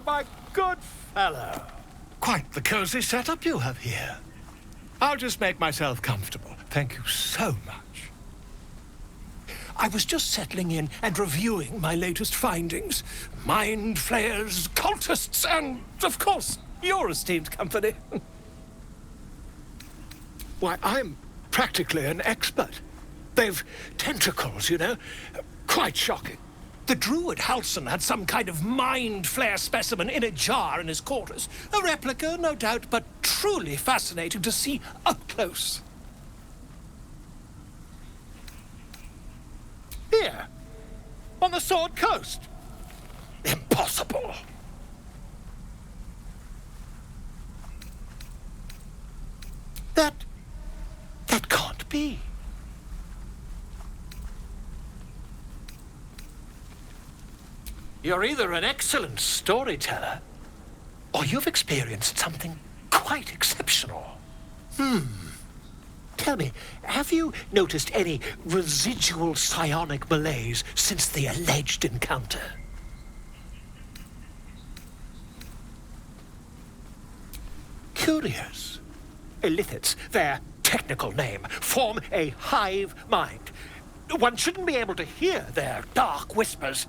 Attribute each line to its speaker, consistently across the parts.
Speaker 1: my good fellow. Quite the cozy setup you have here. I'll just make myself comfortable. Thank you so much. I was just settling in and reviewing my latest findings. Mind flayers, cultists, and, of course, your esteemed company. Why, I'm practically an expert. They've tentacles, you know. Quite shocking. The druid Halson had some kind of mind flare specimen in a jar in his quarters. A replica, no doubt, but truly fascinating to see up close. Here, on the Sword Coast. Impossible. That can't be. You're either an excellent storyteller, or you've experienced something quite exceptional. Tell me, have you noticed any residual psionic malaise since the alleged encounter? Curious. Illithids, their technical name, form a hive mind. One shouldn't be able to hear their dark whispers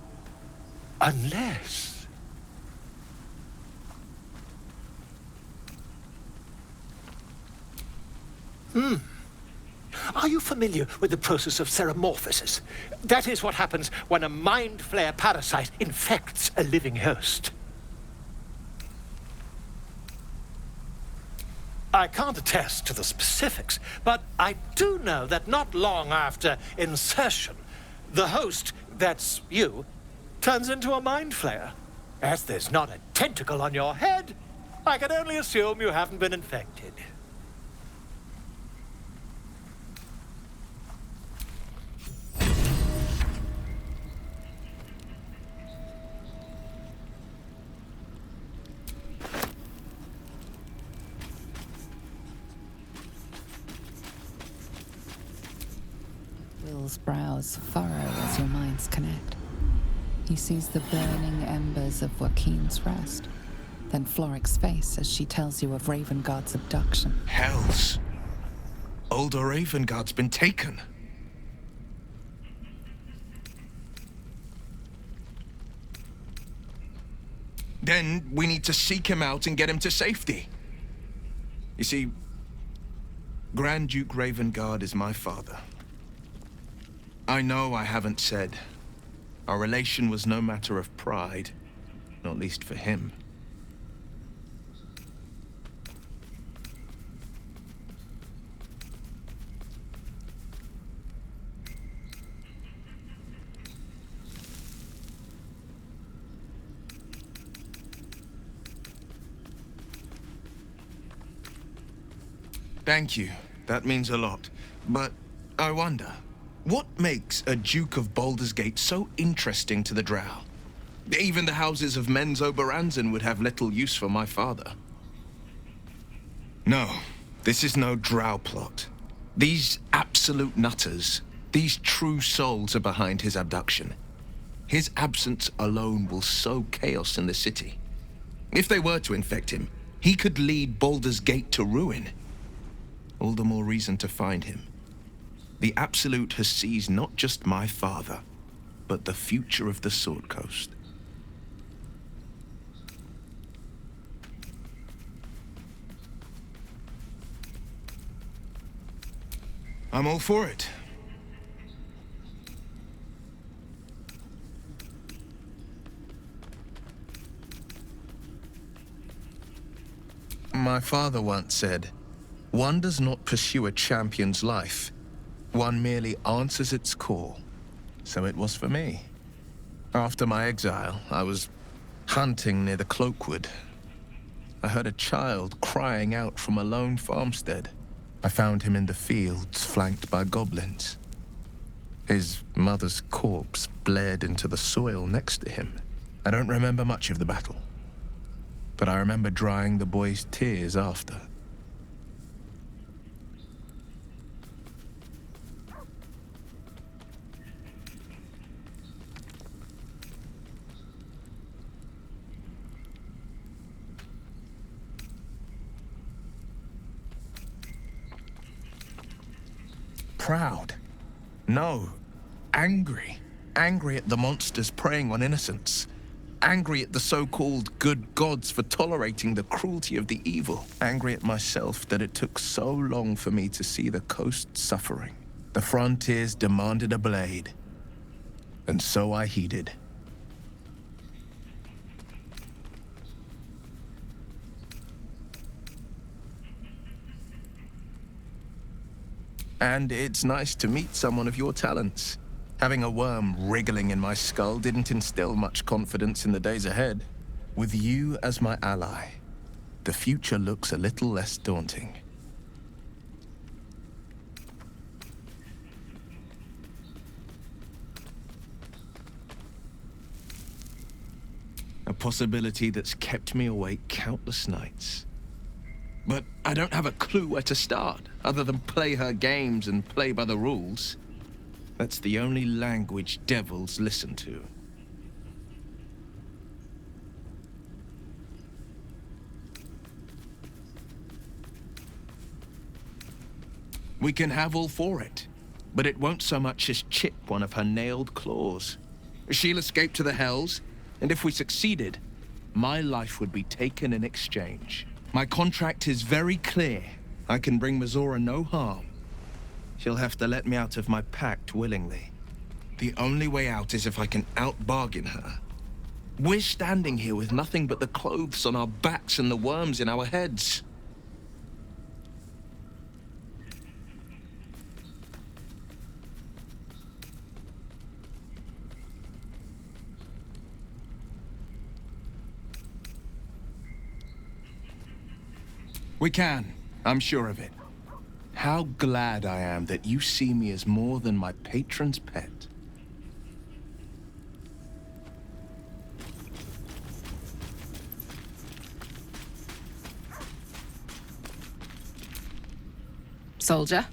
Speaker 1: unless... Are you familiar with the process of ceremorphosis? That is what happens when a mind flare parasite infects a living host. I can't attest to the specifics, but I do know that not long after insertion, the host, that's you, turns into a mind flayer. As there's not a tentacle on your head, I can only assume you haven't been infected.
Speaker 2: Will's brows furrow as your minds connect. He sees the burning embers of Joaquin's rest, then Floric's face as she tells you of Ravengard's abduction.
Speaker 3: Hells! Older Ravengard's been taken. Then we need to seek him out and get him to safety. You see, Grand Duke Ravengard is my father. I know I haven't said. Our relation was no matter of pride, not least for him. Thank you. That means a lot. But I wonder, what makes a Duke of Baldur's Gate so interesting to the Drow? Even the houses of Men's Oberanzen would have little use for my father. No, this is no Drow plot. These absolute nutters, these true souls are behind his abduction. His absence alone will sow chaos in the city. If they were to infect him, he could lead Baldur's Gate to ruin. All the more reason to find him. The Absolute has seized not just my father, but the future of the Sword Coast. I'm all for it. My father once said, "One does not pursue a champion's life. One merely answers its call." So it was for me. After my exile, I was hunting near the Cloakwood. I heard a child crying out from a lone farmstead. I found him in the fields, flanked by goblins. His mother's corpse bled into the soil next to him. I don't remember much of the battle, but I remember drying the boy's tears after. proud. No, angry. Angry at the monsters preying on innocents. Angry at the so-called good gods for tolerating the cruelty of the evil. Angry at myself that it took so long for me to see the coast suffering. The frontiers demanded a blade. And so I heeded. And it's nice to meet someone of your talents. Having a worm wriggling in my skull didn't instill much confidence in the days ahead. With you as my ally, the future looks a little less daunting. A possibility that's kept me awake countless nights. But I don't have a clue where to start, other than play her games and play by the rules. That's the only language devils listen to. We can have all for it, but it won't so much as chip one of her nailed claws. She'll escape to the Hells, and if we succeeded, my life would be taken in exchange. My contract is very clear. I can bring Mizora no harm. She'll have to let me out of my pact willingly. The only way out is if I can out-bargain her. We're standing here with nothing but the clothes on our backs and the worms in our heads. We can. I'm sure of it. How glad I am that you see me as more than my patron's pet.
Speaker 2: Soldier?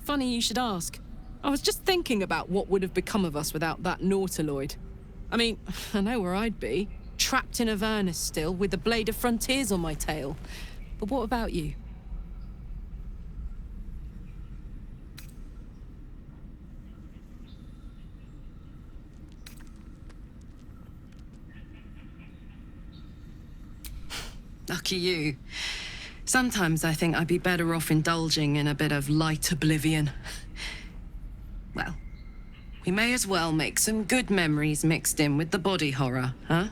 Speaker 4: Funny you should ask. I was just thinking about what would have become of us without that Nautiloid. I mean, I know where I'd be. Trapped in Avernus still, with the blade of frontiers on my tail. But what about you? Lucky you. Sometimes I think I'd be better off indulging in a bit of light oblivion. Well, we may as well make some good memories mixed in with the body horror, huh?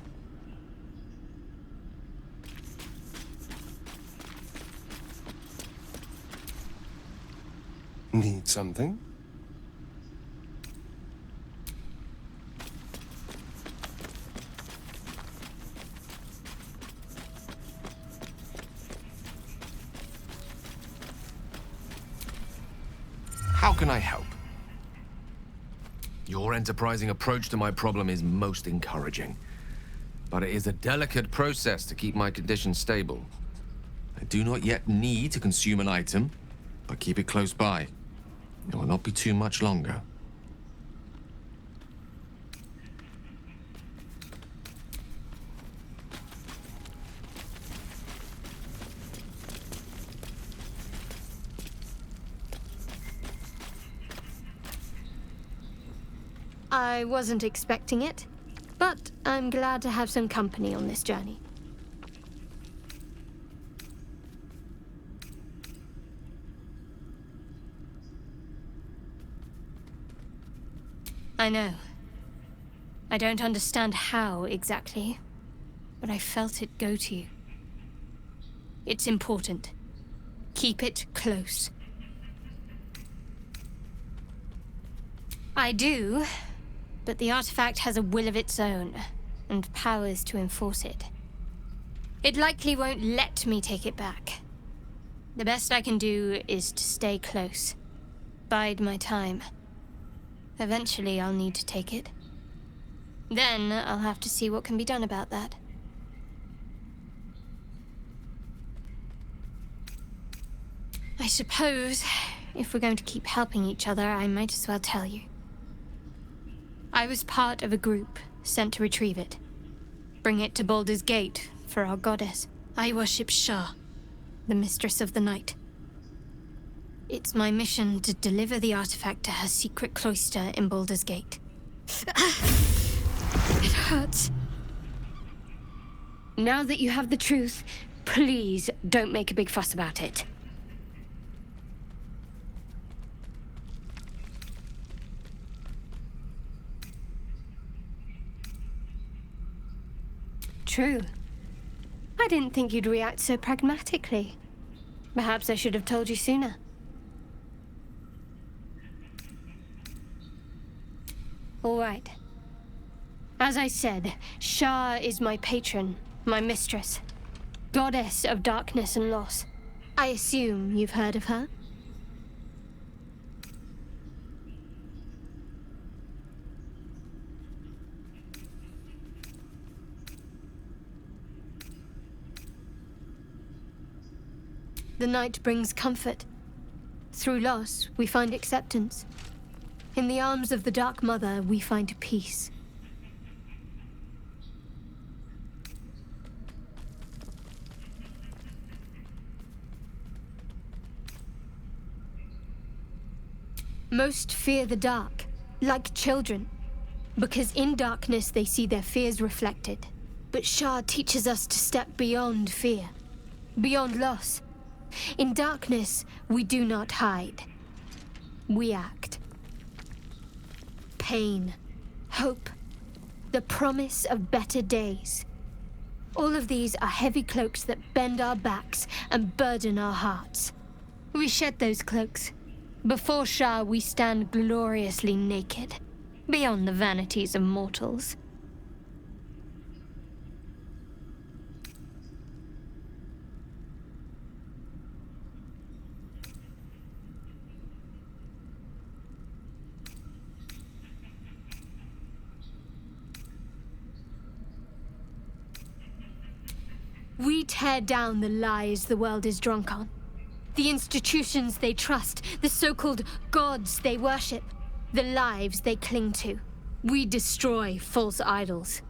Speaker 5: Need something?
Speaker 6: How can I help? Your enterprising approach to my problem is most encouraging. But it is a delicate process to keep my condition stable. I do not yet need to consume an item, but keep it close by. It will not be too much longer.
Speaker 7: I wasn't expecting it, but I'm glad to have some company on this journey. I know. I don't understand how exactly, but I felt it go to you. It's important. Keep it close. I do, but the artifact has a will of its own, and powers to enforce it. It likely won't let me take it back. The best I can do is to stay close. Bide my time. Eventually I'll need to take it. Then I'll have to see what can be done about that. I suppose, if we're going to keep helping each other, I might as well tell you. I was part of a group sent to retrieve it. Bring it to Baldur's Gate for our goddess. I worship Shah, the Mistress of the Night. It's my mission to deliver the artifact to her secret cloister in Baldur's Gate. It hurts.
Speaker 5: Now that you have the truth, please don't make a big fuss about it. True. I didn't think you'd react so pragmatically. Perhaps I should have told you sooner. All right. As I said, Shah is my patron, my mistress. Goddess of darkness and loss. I assume you've heard of her? The night brings comfort. Through loss, we find acceptance. In the arms of the Dark Mother, we find peace. Most fear the dark, like children, because in darkness they see their fears reflected. But Shah teaches us to step beyond fear, beyond loss. In darkness, we do not hide. We act. Pain, hope, the promise of better days. All of these are heavy cloaks that bend our backs and burden our hearts. We shed those cloaks. Before Shah, we stand gloriously naked, beyond the vanities of mortals. We tear down the lies the world is drunk on. The institutions they trust, the so-called gods they worship, the lives they cling to. We destroy false idols,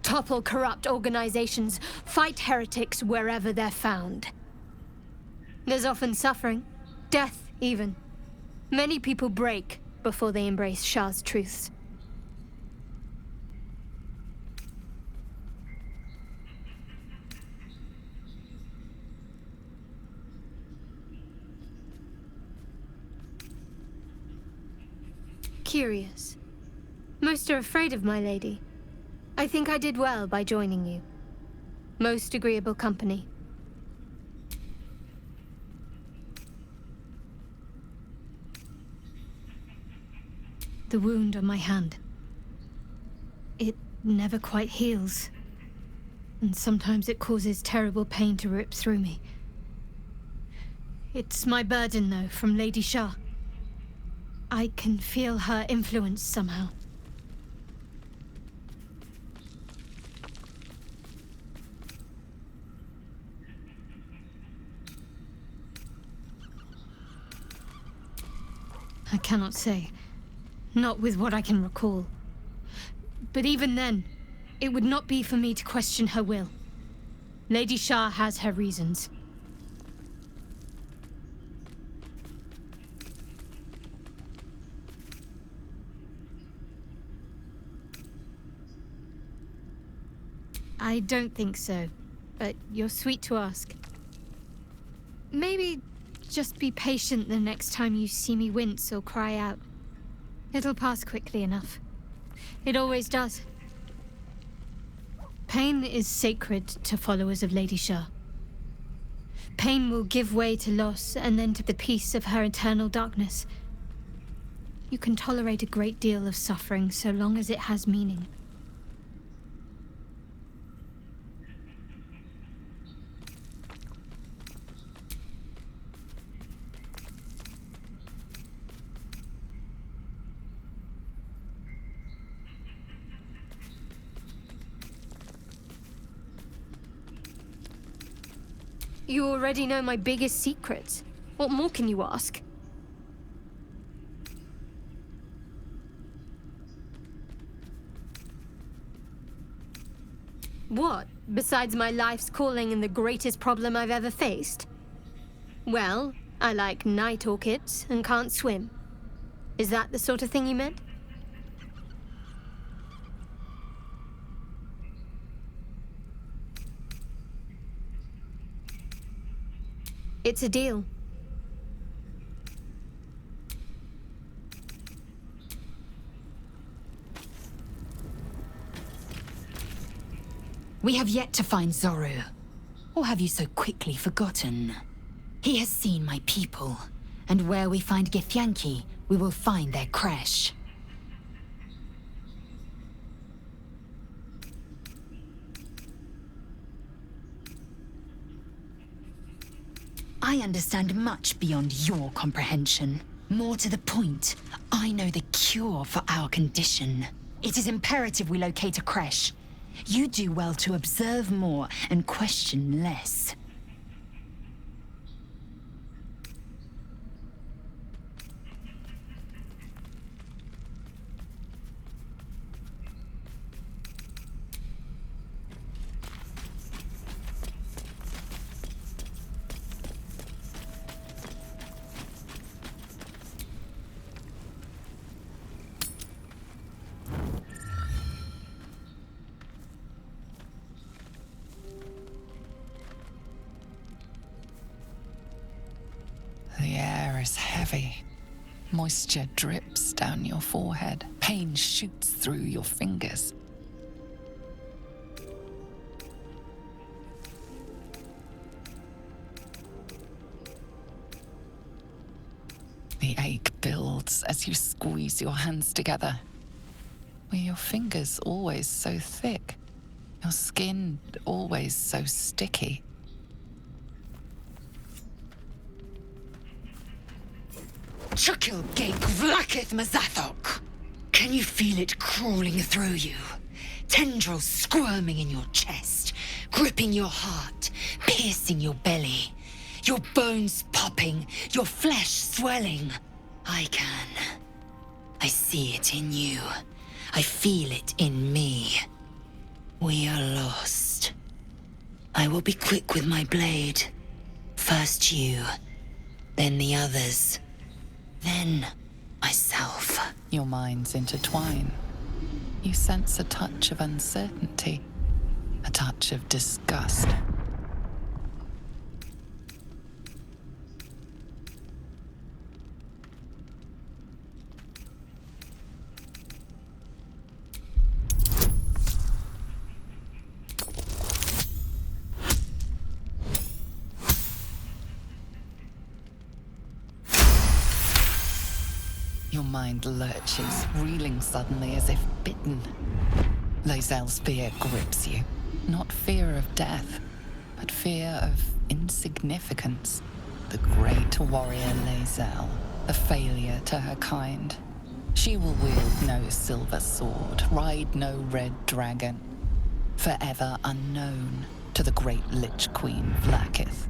Speaker 5: topple corrupt organizations, fight heretics wherever they're found. There's often suffering, death even. Many people break before they embrace Shah's truths. Curious. Most are afraid of my lady. I think I did well by joining you. Most agreeable company. The wound on my hand. It never quite heals. And sometimes it causes terrible pain to rip through me. It's my burden, though, from Lady Shah. I can feel her influence somehow. I cannot say. Not with what I can recall. But even then, it would not be for me to question her will. Lady Shah has her reasons. I don't think so, but you're sweet to ask. Maybe just be patient the next time you see me wince or cry out. It'll pass quickly enough. It always does. Pain is sacred to followers of Lady Shah. Pain will give way to loss and then to the peace of her eternal darkness. You can tolerate a great deal of suffering so long as it has meaning. You already know my biggest secrets. What more can you ask? What? Besides my life's calling and the greatest problem I've ever faced? Well, I like night orchids and can't swim. Is that the sort of thing you meant? It's a deal.
Speaker 8: We have yet to find Zorru. Or have you so quickly forgotten? He has seen my people, and where we find Githyanki, we will find their crash. I understand much beyond your comprehension. More to the point, I know the cure for our condition. It is imperative we locate a crash. You do well to observe more and question less.
Speaker 2: The air is heavy. Moisture drips down your forehead. Pain shoots through your fingers. The ache builds as you squeeze your hands together. Were your fingers always so thick? Your skin always so sticky?
Speaker 8: Chukil Gate Vlakith Mazathok! Can you feel it crawling through you? Tendrils squirming in your chest, gripping your heart, piercing your belly. Your bones popping, your flesh swelling. I can. I see it in you. I feel it in me. We are lost. I will be quick with my blade. First you, then the others. Then, myself.
Speaker 2: Your minds intertwine. You sense a touch of uncertainty, a touch of disgust. Your mind lurches, reeling suddenly as if bitten. Lae'zel's fear grips you. Not fear of death, but fear of insignificance. The great warrior Lae'zel, a failure to her kind. She will wield no silver sword, ride no red dragon. Forever unknown to the great Lich Queen Vlakith.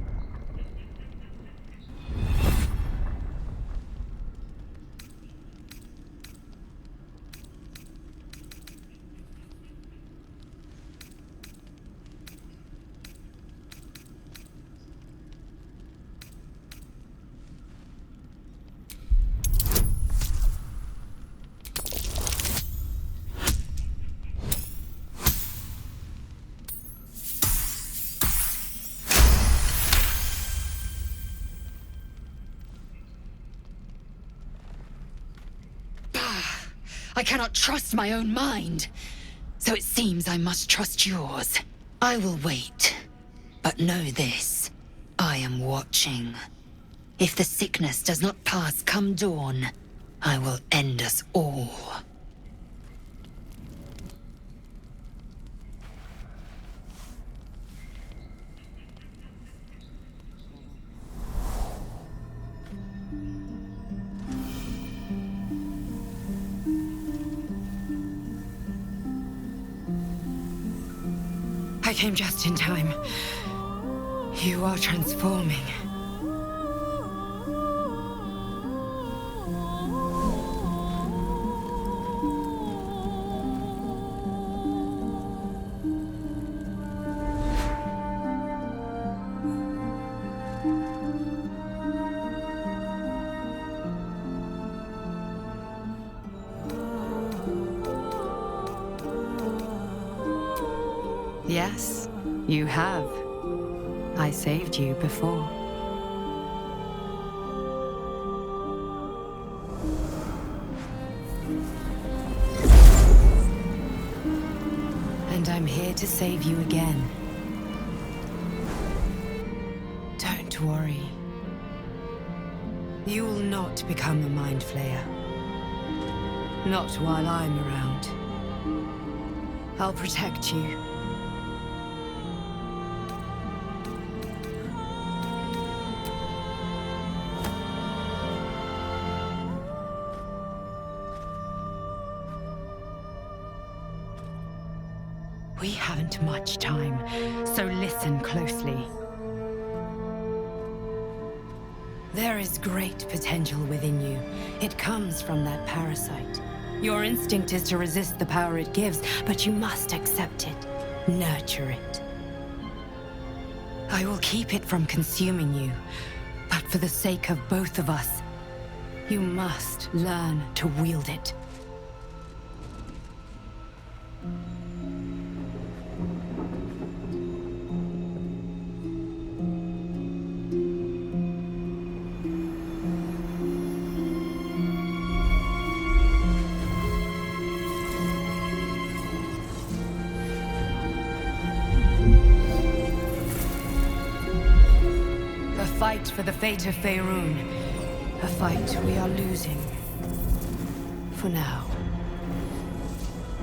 Speaker 8: I cannot trust my own mind. So it seems I must trust yours. I will wait. But know this. I am watching. If the sickness does not pass come dawn, I will end us all. I came just in time. You are transforming.
Speaker 4: Yes, you have. I saved you before. And I'm here to save you again. Don't worry. You will not become a Mind Flayer. Not while I'm around. I'll protect you. We haven't much time, so listen closely. There is great potential within you. It comes from that parasite. Your instinct is to resist the power it gives, but you must accept it, nurture it. I will keep it from consuming you, but for the sake of both of us, you must learn to wield it. Fight for the fate of Faerun. A fight we are losing. For now.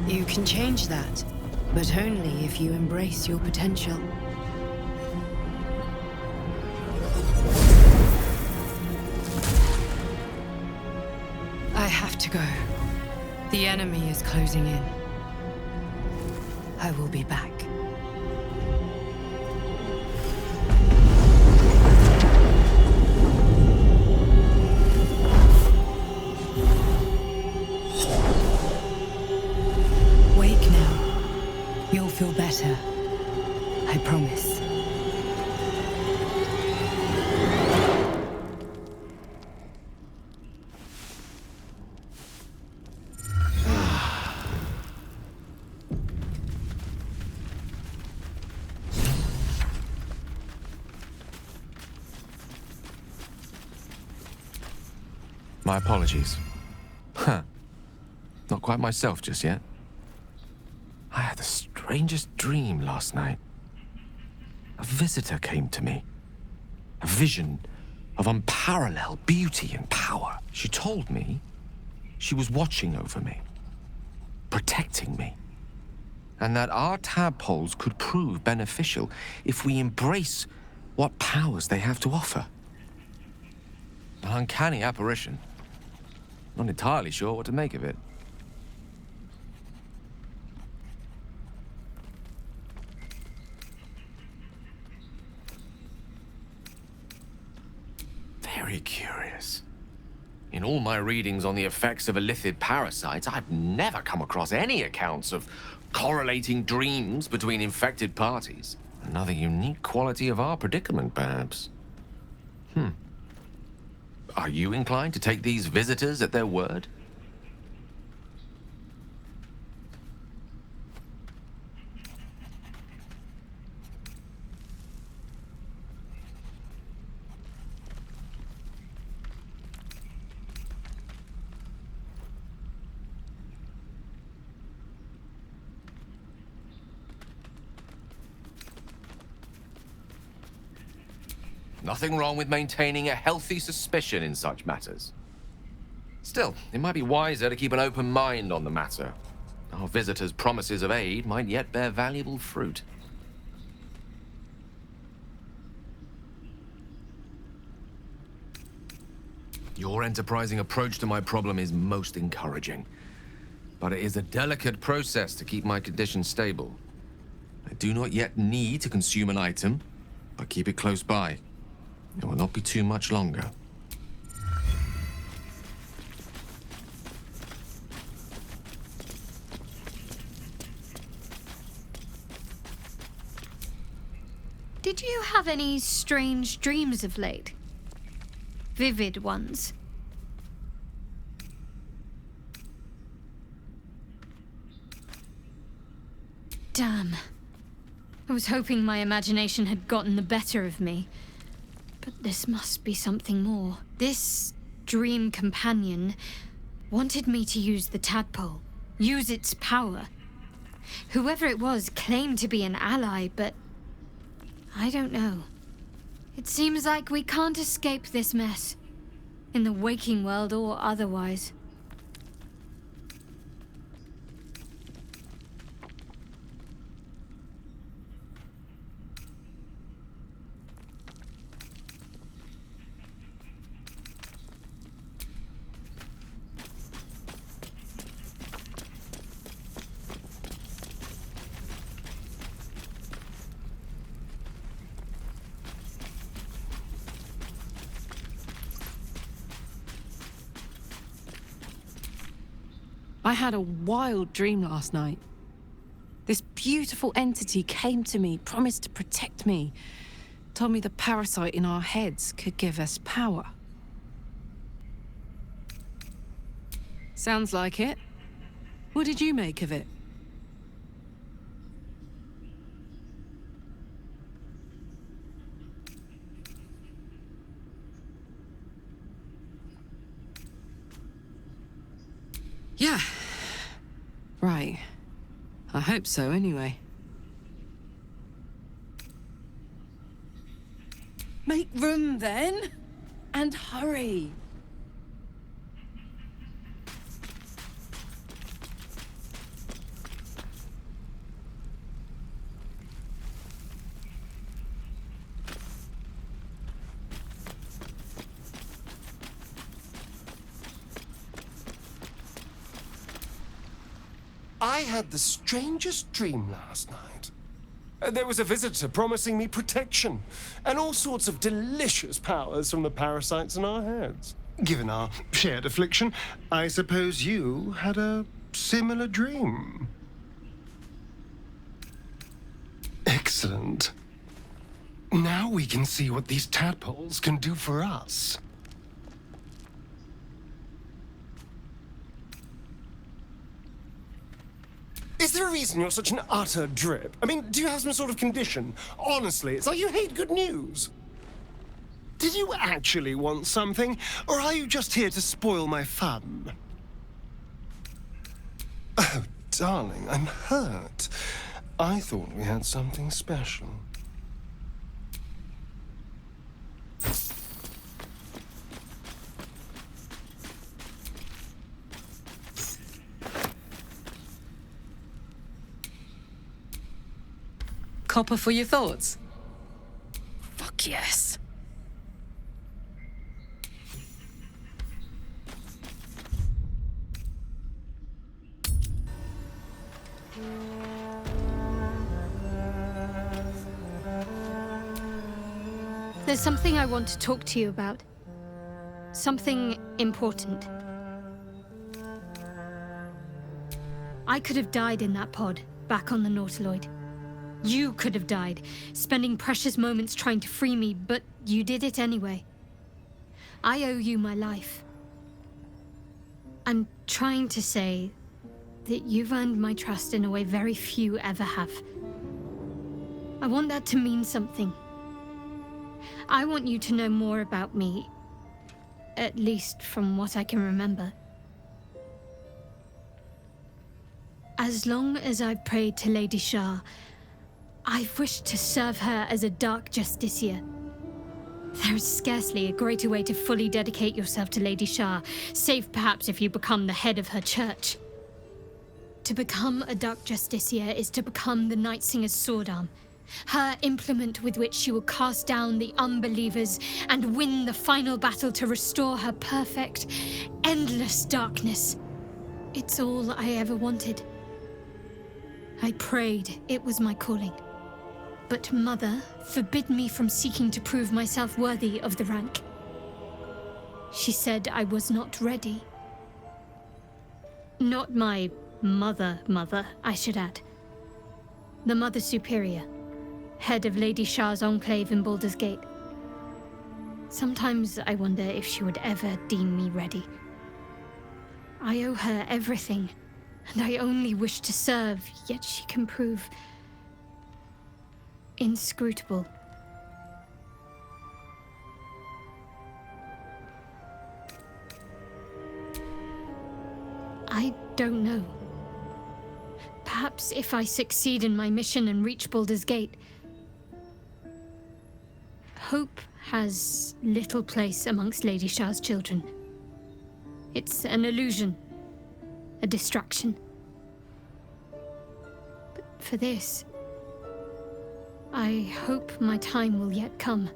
Speaker 4: You can change that, but only if you embrace your potential. I have to go. The enemy is closing in. I will be back. Feel better. I promise.
Speaker 6: My apologies. Huh. Not quite myself just yet. I had the strangest dream last night. A visitor came to me. A vision of unparalleled beauty and power. She told me she was watching over me, protecting me, and that our tadpoles could prove beneficial if we embrace what powers they have to offer. An uncanny apparition. Not entirely sure what to make of it. Very curious. In all my readings on the effects of illithid parasites, I've never come across any accounts of correlating dreams between infected parties. Another unique quality of our predicament, perhaps. Are you inclined to take these visitors at their word? Nothing wrong with maintaining a healthy suspicion in such matters. Still, it might be wiser to keep an open mind on the matter. Our visitors' promises of aid might yet bear valuable fruit. Your enterprising approach to my problem is most encouraging. But it is a delicate process to keep my condition stable. I do not yet need to consume an item, but keep it close by. It will not be too much longer.
Speaker 5: Did you have any strange dreams of late? Vivid ones? Damn. I was hoping my imagination had gotten the better of me. But this must be something more. This dream companion wanted me to use the tadpole, use its power. Whoever it was claimed to be an ally, but I don't know. It seems like we can't escape this mess, in the waking world or otherwise.
Speaker 4: I had a wild dream last night. This beautiful entity came to me, promised to protect me, told me the parasite in our heads could give us power. Sounds like it. What did you make of it? Yeah. Right. I hope so, anyway. Make room, then. And hurry.
Speaker 9: I had the strangest dream last night. There was a visitor promising me protection and all sorts of delicious powers from the parasites in our heads. Given our shared affliction, I suppose you had a similar dream. Excellent. Now we can see what these tadpoles can do for us. Is there a reason you're such an utter drip? I mean, do you have some sort of condition? Honestly, it's like you hate good news. Did you actually want something, or are you just here to spoil my fun? Oh, darling, I'm hurt. I thought we had something special.
Speaker 4: Copper for your thoughts? Fuck yes.
Speaker 5: There's something I want to talk to you about. Something important. I could have died in that pod, back on the Nautiloid. You could have died, spending precious moments trying to free me, but you did it anyway. I owe you my life. I'm trying to say that you've earned my trust in a way very few ever have. I want that to mean something. I want you to know more about me, at least from what I can remember. As long as I've prayed to Lady Shah, I've wished to serve her as a Dark Justiciar. There is scarcely a greater way to fully dedicate yourself to Lady Shah, save perhaps if you become the head of her church. To become a Dark Justiciar is to become the Night Singer's sword arm, her implement with which she will cast down the unbelievers and win the final battle to restore her perfect, endless darkness. It's all I ever wanted. I prayed it was my calling. But Mother forbid me from seeking to prove myself worthy of the rank. She said I was not ready. Not my mother, I should add. The Mother Superior, head of Lady Shah's enclave in Baldur's Gate. Sometimes I wonder if she would ever deem me ready. I owe her everything, and I only wish to serve, yet she can prove inscrutable. I don't know. Perhaps if I succeed in my mission and reach Baldur's Gate, hope has little place amongst Lady Shah's children. It's an illusion, a distraction. But for this, I hope my time will yet come.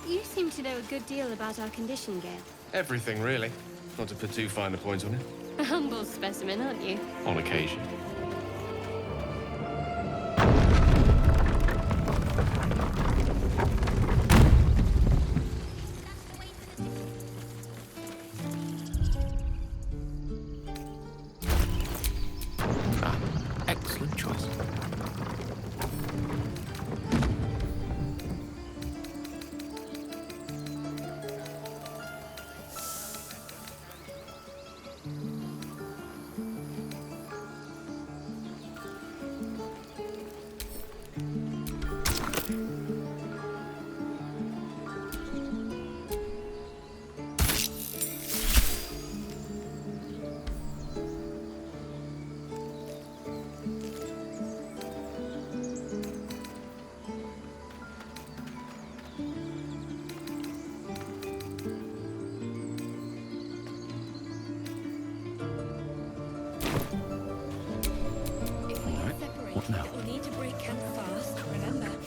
Speaker 5: You seem to know a good deal about our condition, Gale.
Speaker 6: Everything, really. Not to put too fine a point on it.
Speaker 5: A humble specimen, aren't you?
Speaker 6: On occasion.
Speaker 1: Excellent choice.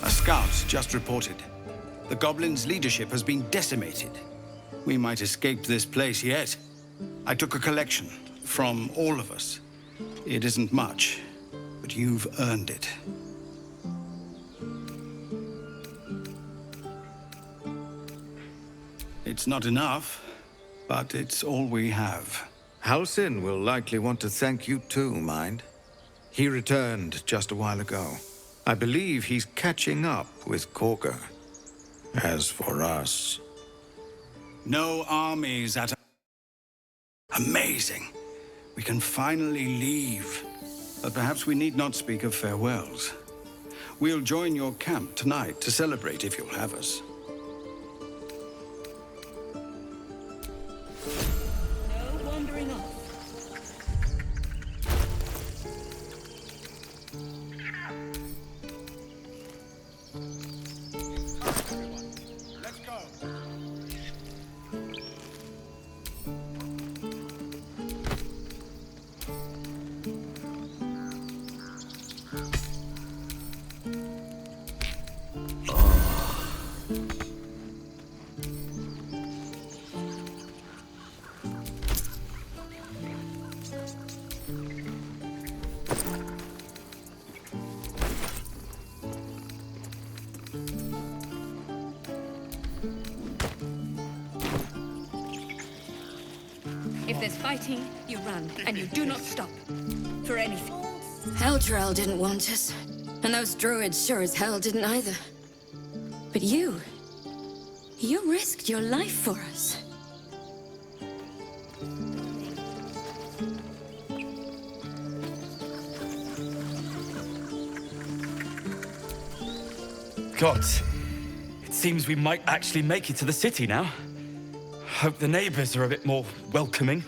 Speaker 10: A scout just reported. The goblins' leadership has been decimated. We might escape this place yet. I took a collection from all of us. It isn't much, but you've earned it. It's not enough, but it's all we have.
Speaker 11: Halsin will likely want to thank you too, mind. He returned just a while ago. I believe he's catching up with Corker. As for us...
Speaker 10: No armies at... Amazing. We can finally leave. But perhaps we need not speak of farewells. We'll join your camp tonight to celebrate if you'll have us.
Speaker 8: No wandering off.
Speaker 10: Let's go.
Speaker 8: If there's fighting, you run, and you do not stop. For anything.
Speaker 12: Eldrell didn't want us, and those druids sure as hell didn't either. But you risked your life for us.
Speaker 13: Gods, it seems we might actually make it to the city now. Hope the neighbors are a bit more welcoming.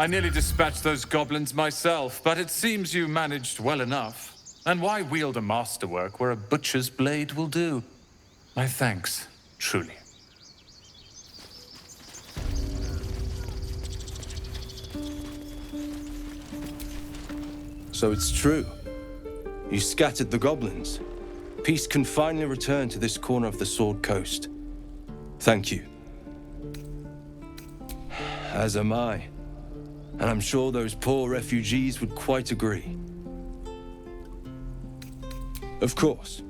Speaker 14: I nearly dispatched those goblins myself, but it seems you managed well enough. And why wield a masterwork where a butcher's blade will do? My thanks, truly.
Speaker 15: So it's true. You scattered the goblins. Peace can finally return to this corner of the Sword Coast. Thank you. As am I. And I'm sure those poor refugees would quite agree. Of course.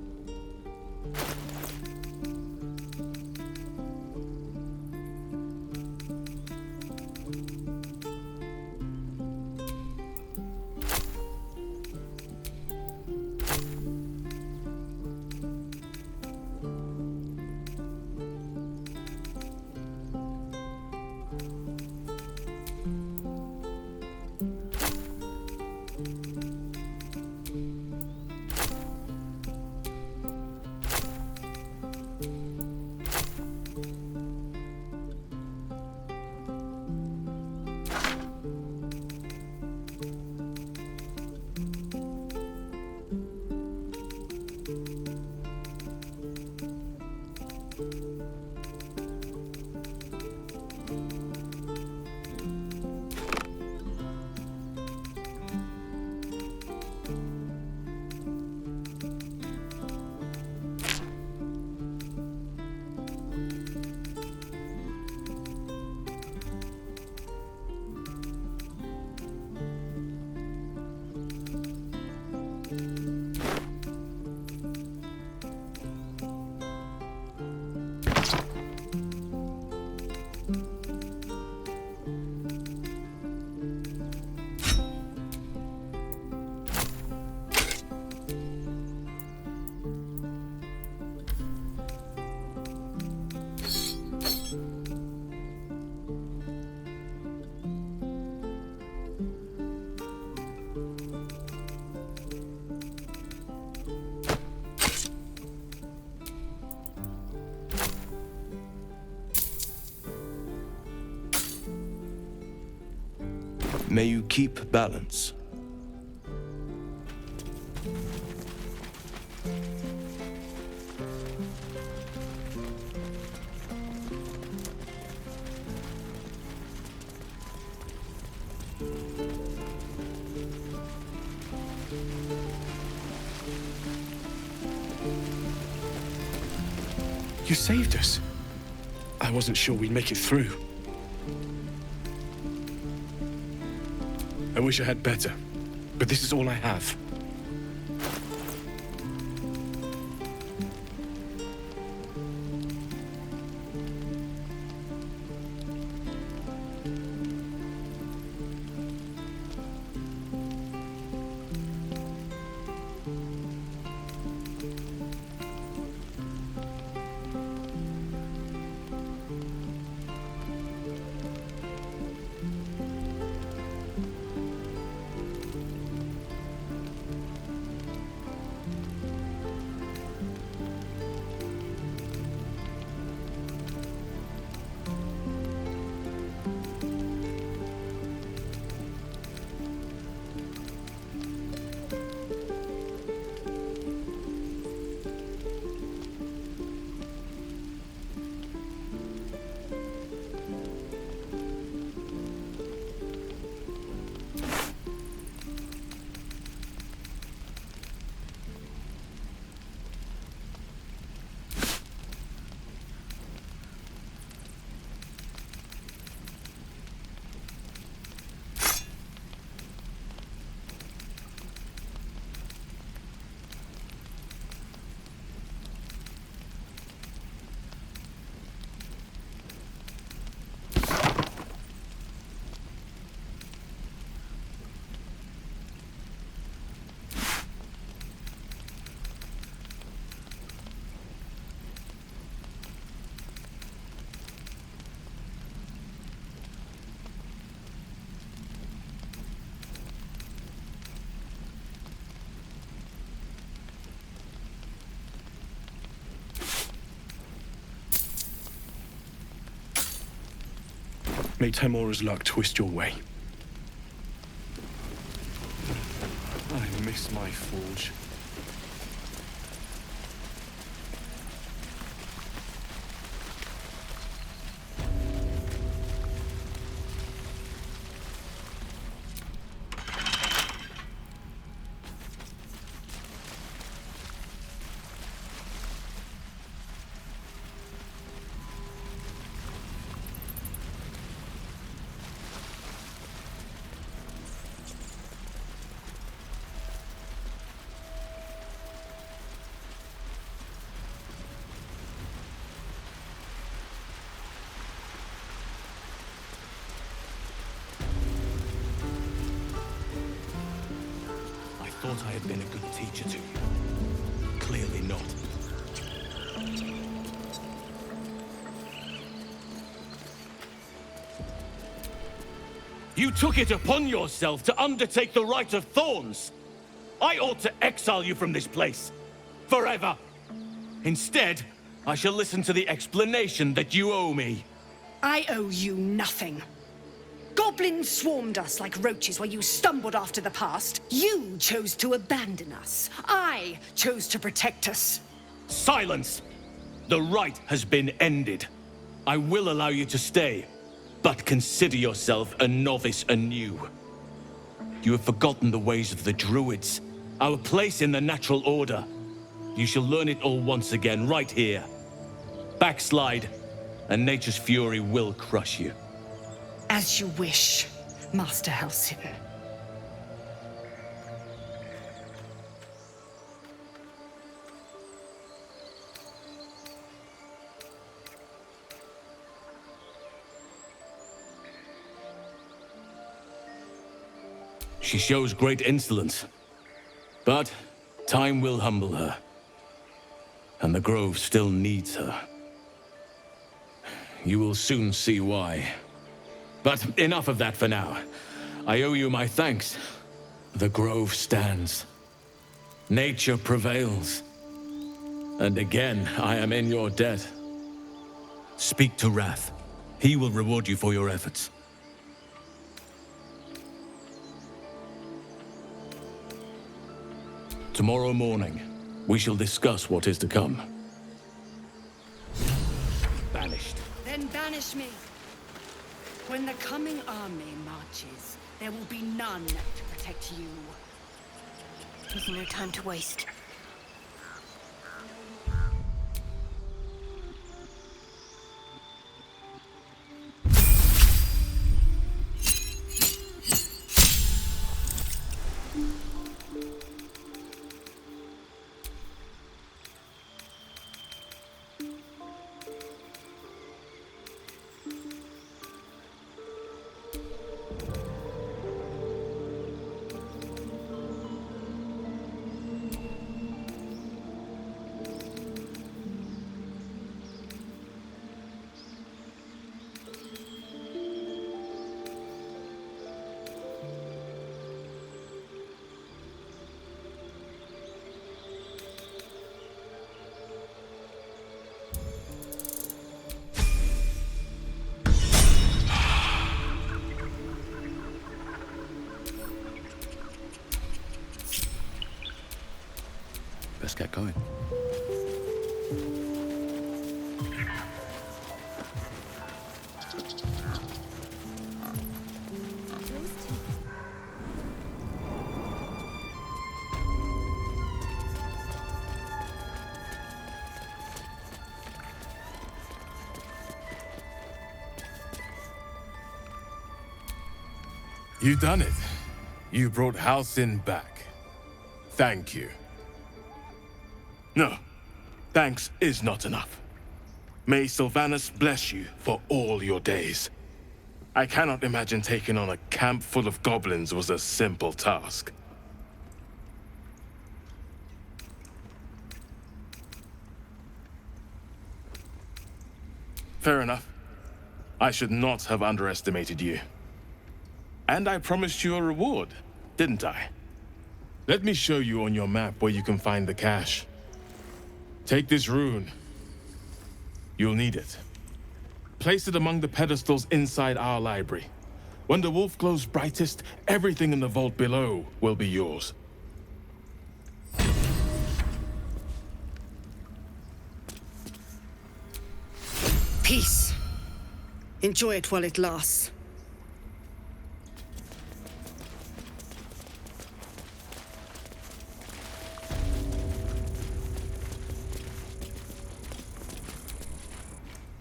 Speaker 15: May you keep balance.
Speaker 16: You saved us. I wasn't sure we'd make it through. I wish I had better, but this is all I have. May Temora's luck twist your way. miss my forge.
Speaker 1: I thought I had been a good teacher to you. Clearly not.
Speaker 17: You took it upon yourself to undertake the Rite of Thorns. I ought to exile you from this place. Forever. Instead, I shall listen to the explanation that you owe me.
Speaker 8: I owe you nothing. Goblins swarmed us like roaches while you stumbled after the past. You chose to abandon us. I chose to protect us.
Speaker 17: Silence! The rite has been ended. I will allow you to stay, but consider yourself a novice anew. You have forgotten the ways of the Druids, our place in the natural order. You shall learn it all once again, right here. Backslide, and nature's fury will crush you.
Speaker 8: As you wish, Master Halsin.
Speaker 17: She shows great insolence, but time will humble her, and the Grove still needs her. You will soon see why. But enough of that for now. I owe you my thanks. The Grove stands. Nature prevails. And again, I am in your debt. Speak to Wrath. He will reward you for your efforts. Tomorrow morning, we shall discuss what is to come. Banished.
Speaker 8: Then banish me. When the coming army marches, there will be none to protect you.
Speaker 7: There's no time to waste.
Speaker 13: Let's get going.
Speaker 3: You done it. You brought Halsin back. Thank you. No, thanks is not enough. May Sylvanus bless you for all your days. I cannot imagine taking on a camp full of goblins was a simple task. Fair enough. I should not have underestimated you. And I promised you a reward, didn't I? Let me show you on your map where you can find the cache. Take this rune. You'll need it. Place it among the pedestals inside our library. When the wolf glows brightest, everything in the vault below will be yours.
Speaker 8: Peace. Enjoy it while it lasts.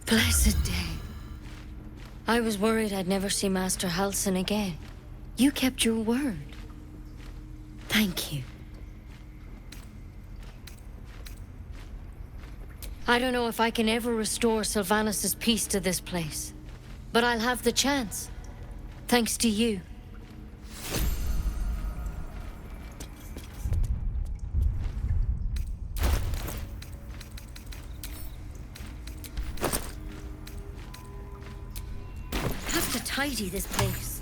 Speaker 12: Blessed day. I was worried I'd never see Master Halsin again. You kept your word. Thank you. I don't know if I can ever restore Sylvanus' peace to this place, but I'll have the chance. Thanks to you. Have to tidy this place.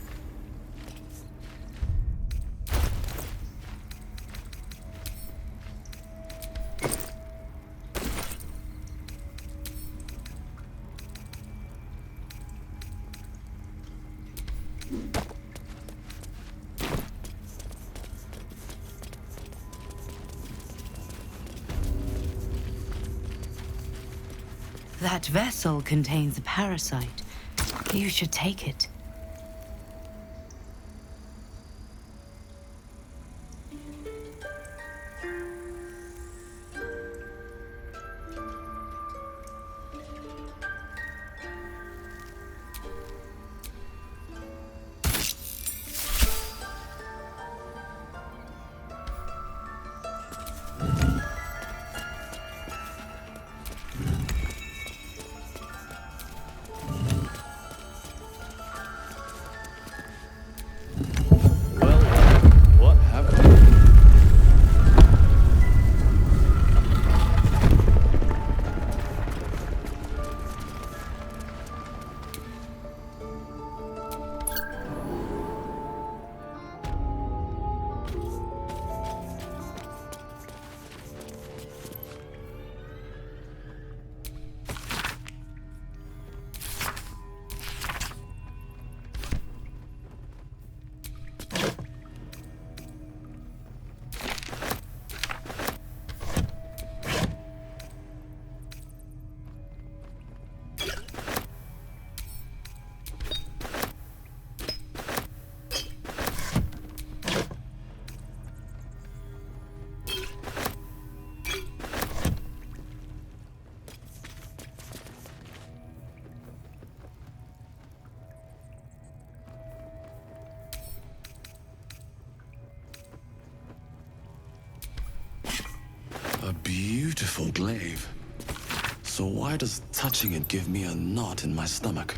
Speaker 18: That vessel contains a parasite. You should take it.
Speaker 19: A beautiful glaive. So why does touching it give me a knot in my stomach?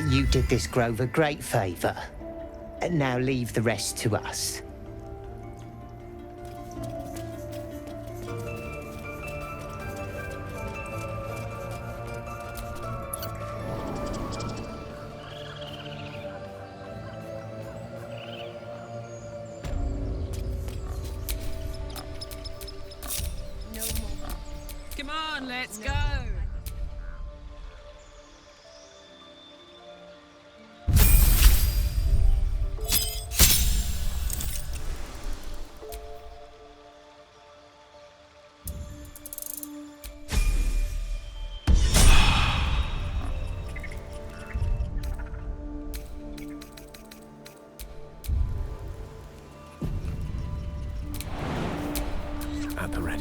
Speaker 20: You did this grove a great favor. Now leave the rest to us.
Speaker 4: Come on, let's go.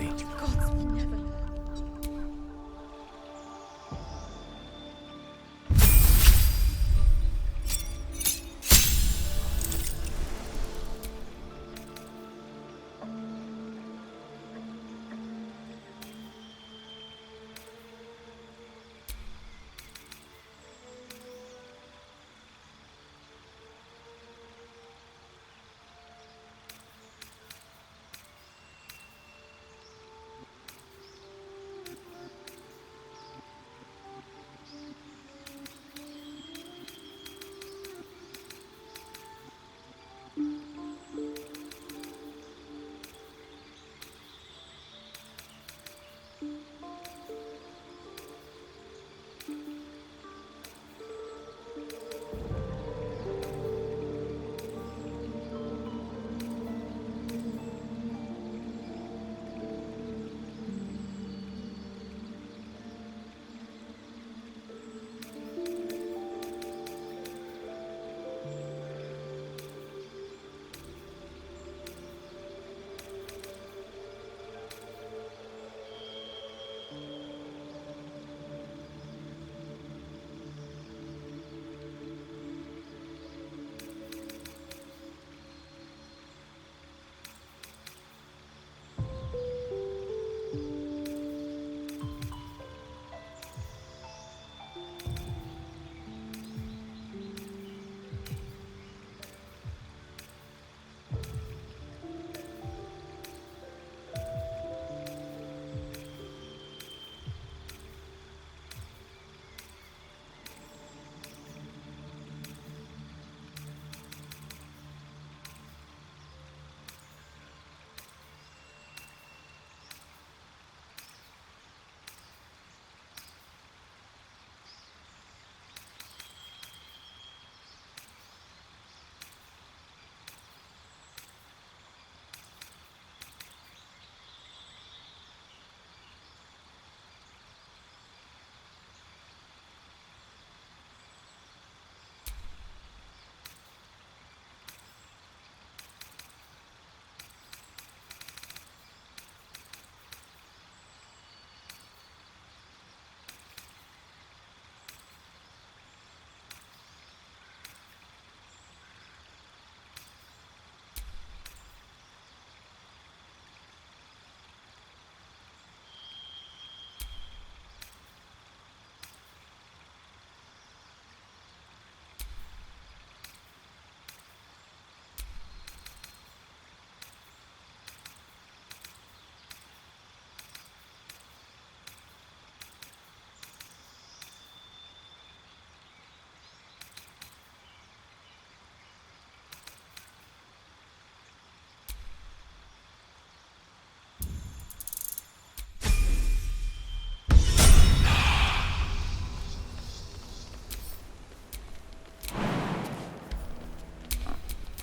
Speaker 6: already.
Speaker 12: Gods will never.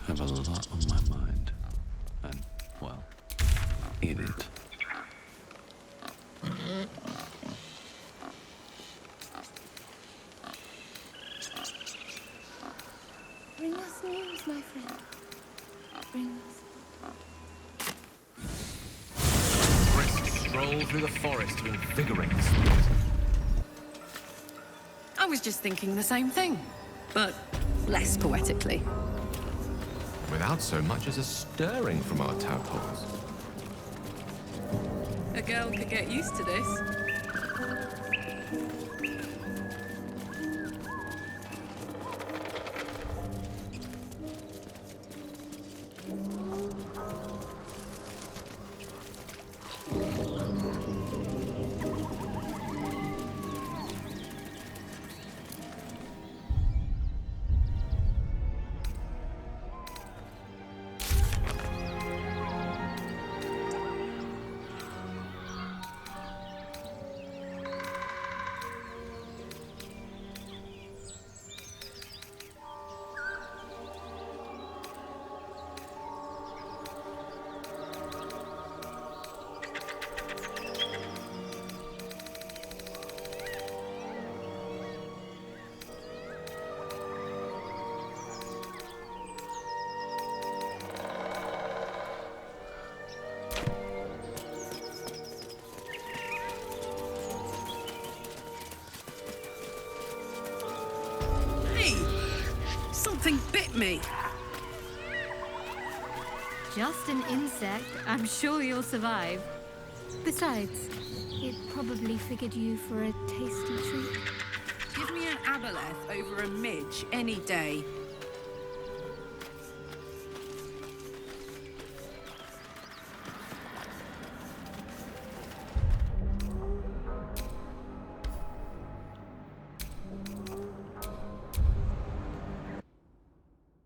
Speaker 19: I have a lot on my mind. And, well, in it.
Speaker 12: Bring us news, my friend. Bring us.
Speaker 6: Brisk stroll through the forest to invigorate the spirit.
Speaker 4: I was just thinking the same thing, but less poetically.
Speaker 6: Without so much as a stirring from our tadpoles.
Speaker 4: A girl could get used to this. Something bit me.
Speaker 5: Just an insect. I'm sure you'll survive. Besides, it probably figured you for a tasty treat.
Speaker 4: Give me an aboleth over a midge any day.